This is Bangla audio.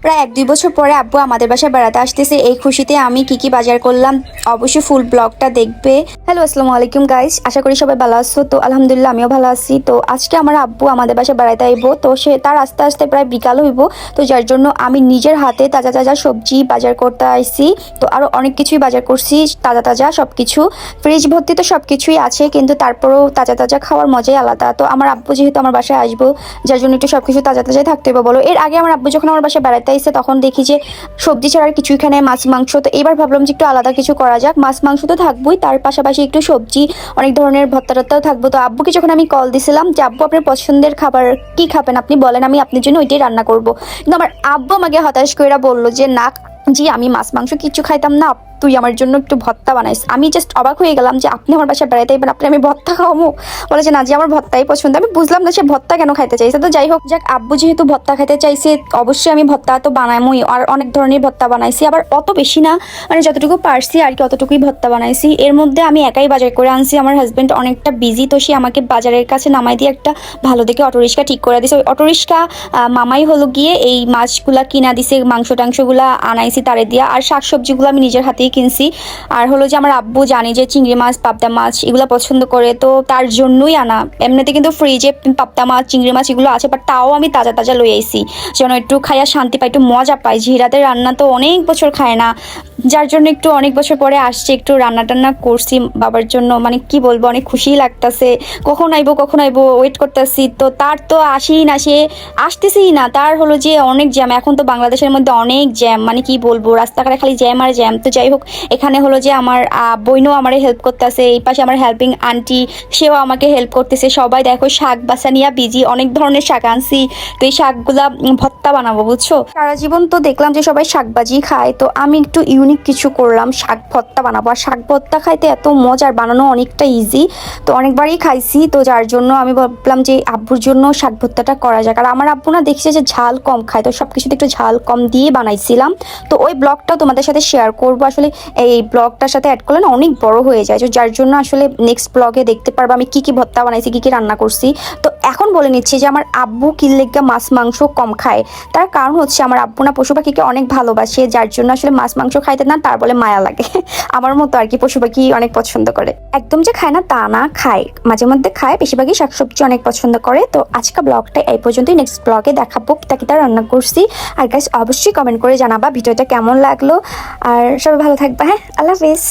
প্রায় 1-2 বছর পরে আব্বু আমাদের বাসায় বেড়াতে আসতেছে। এই খুশিতে আমি কি বাজার করলাম অবশ্যই ফুল ব্লগটা দেখবে। হ্যালো, আসসালামু আলাইকুম গাইস, আশা করি সবাই ভালো আছো। তো আলহামদুলিল্লাহ আমিও ভালো আছি। তো আজকে আমার আব্বু আমাদের বাসায় বেড়াতে আইবো, তো সে তার আস্তে আস্তে প্রায় বিকাল হইব। তো যার জন্য আমি নিজের হাতে তাজা তাজা সবজি বাজার করতে আইছি। তো আরও অনেক কিছুই বাজার করছি, তাজা তাজা সব কিছু। ফ্রিজ ভর্তি তো সব কিছুই আছে, কিন্তু তারপরেও তাজা তাজা খাওয়ার মজাই আলাদা। তো আমার আব্বু যেহেতু আমার বাসায় আসবো, যার জন্য একটু সব কিছু তাজা তাজাই থাকতে হবে। বলো, এর আগে আমার আব্বু যখন আমার বাসায় বেড়াতে আসছে তখন দেখি যে সবজি ছাড়া আর কিছুই খায় না, মাছ মাংস। তো এবার ভাবলাম যে একটু আলাদা কিছু করা যাক। মাছ মাংস তো থাকবোই, তার পাশাপাশি একটু সবজি, অনেক ধরনের ভর্তা টর্তাও থাকবো। তো আব্বুকে যখন আমি কল দিছিলাম যে আব্বু আপনার পছন্দের খাবার কি খাবেন আপনি বলেন, আমি আপনার জন্য ওইটাই রান্না করবো। কিন্তু আমার আব্বু আমাকে হতাশ করে বললো যে না জি, আমি মাছ মাংস কিছু খাইতাম না, তুই আমার জন্য একটু ভর্তা বানাইস। আমি জাস্ট অবাক হয়ে গেলাম যে আপনি আমার বাসায় বেড়াতে আইবেন, আপনি আমি ভর্তা খাওয়াবো? বলে যে না জি, আমার ভর্তাই পছন্দ। আমি বুঝলাম না সে ভর্তা কেন খাইতে চাইছে। তো যাই হোক, যাক, আব্বু যেহেতু ভর্তা খাইতে চাইছে অবশ্যই আমি ভর্তা তো বানাইমই। আর অনেক ধরনের ভর্তা বানাইছি, আবার অত বেশি না, মানে যতটুকু পারছি আর কি অতটুকুই ভর্তা বানাইছি। এর মধ্যে আমি একাই বাজার করে আনছি, আমার হাজব্যান্ড অনেকটা বিজি, তো সে আমাকে বাজারের কাছে নামাই দিয়ে একটা ভালো দেখে অটোরিক্সা ঠিক করে দিছে। ওই অটোরিক্সা মামাই হলো গিয়ে এই মাছগুলা কিনা দিছে, মাংস টাংসগুলা আনাইছি তারে দিয়া। আর শাকসবজিগুলো আমি নিজের হাতেই কিনছি। আর হলো যে আমার আব্বু জানি যে চিংড়ি মাছ পাবদা মাছ এগুলো পছন্দ করে, তো তার জন্যই আনা। এমনিতে কিন্তু ফ্রিজে পাবদা মাছ চিংড়ি মাছ এগুলো আছে, বাট তাও আমি তাজা তাজা লই আইছি যেন একটু খাইয়া শান্তি পাই, একটু মজা পাই। ঝিরাদের রান্না তো অনেক বছর খায় না, যার জন্য একটু অনেক বছর পরে আসছে, একটু রান্না টান্না করছি বাবার জন্য। মানে কি বলবো, অনেক খুশিই লাগতেছে। কখন আইবো ওয়েট করতেছি। তো তার তো আসেই না, সে আসতেছেই না। তার হলো যে অনেক জ্যাম, এখন তো বাংলাদেশের মধ্যে অনেক জ্যাম, মানে কি বলবো, রাস্তাঘাটে খালি জ্যাম আর জ্যাম। তো যাই হোক, এখানে হলো যে আমার বইনও আমারে হেল্প করতেছে, এই পাশে আমার হেল্পিং আন্টি সেও আমাকে হেল্প করতেছে। সবাই দেখো শাক বাছা নিয়ে বিজি, অনেক ধরনের শাক আনছি। তো এই শাকগুলা ভর্তা বানাবো, বুঝছো। সারা জীবন তো দেখলাম যে সবাই শাকবাজি খায়, তো আমি একটু ইউনিক কিছু করলাম, শাক ভর্তা বানাবো। আর শাক ভর্তা খাইতে এত মজার, বানানো অনেকটা ইজি। তো অনেকবারই খাইছি, তো যার জন্য আমি ভাবলাম যে আব্বুর জন্য শাক ভর্তাটা করা যাক। আর আমার আব্বু না দেখছে যে ঝাল কম খায়, তো সব কিছুতে একটু ঝাল কম দিয়ে বানাইছিলাম। তো ওই ব্লগটাও তোমাদের সাথে শেয়ার করবো। আসলে এই ব্লগটার সাথে অ্যাড করলে না অনেক বড় হয়ে যায়, যার জন্য আসলে নেক্সট ব্লগে দেখতে পারবো আমি কি ভর্তা বানাইছি, কি রান্না করছি। তো এখন বলে নিচ্ছি যে আমার আব্বু কি লেগে মাছ মাংস কম খায়। তার কারণ হচ্ছে আমার আব্বু না পশু পাখিকে অনেক ভালোবাসে, যার জন্য আসলে মাছ মাংস খাইতে না তার বলে মায়া লাগে। আমার মতো আর কি, পশু পাখি অনেক পছন্দ করে। একদম যে খায় না তা না, খায়, মাঝে মধ্যে খায়, বেশিরভাগই শাকসবজি অনেক পছন্দ করে। তো আজকে ব্লগটা এই পর্যন্তই, নেক্সট ব্লগে দেখাবো কিতা রান্না করছি। আর গাইস অবশ্যই কমেন্ট করে জানাবা ভিডিওটা কেমন লাগলো। আর সবাই ভালো থাকবা, হ্যাঁ, আল্লাহ হাফিজ।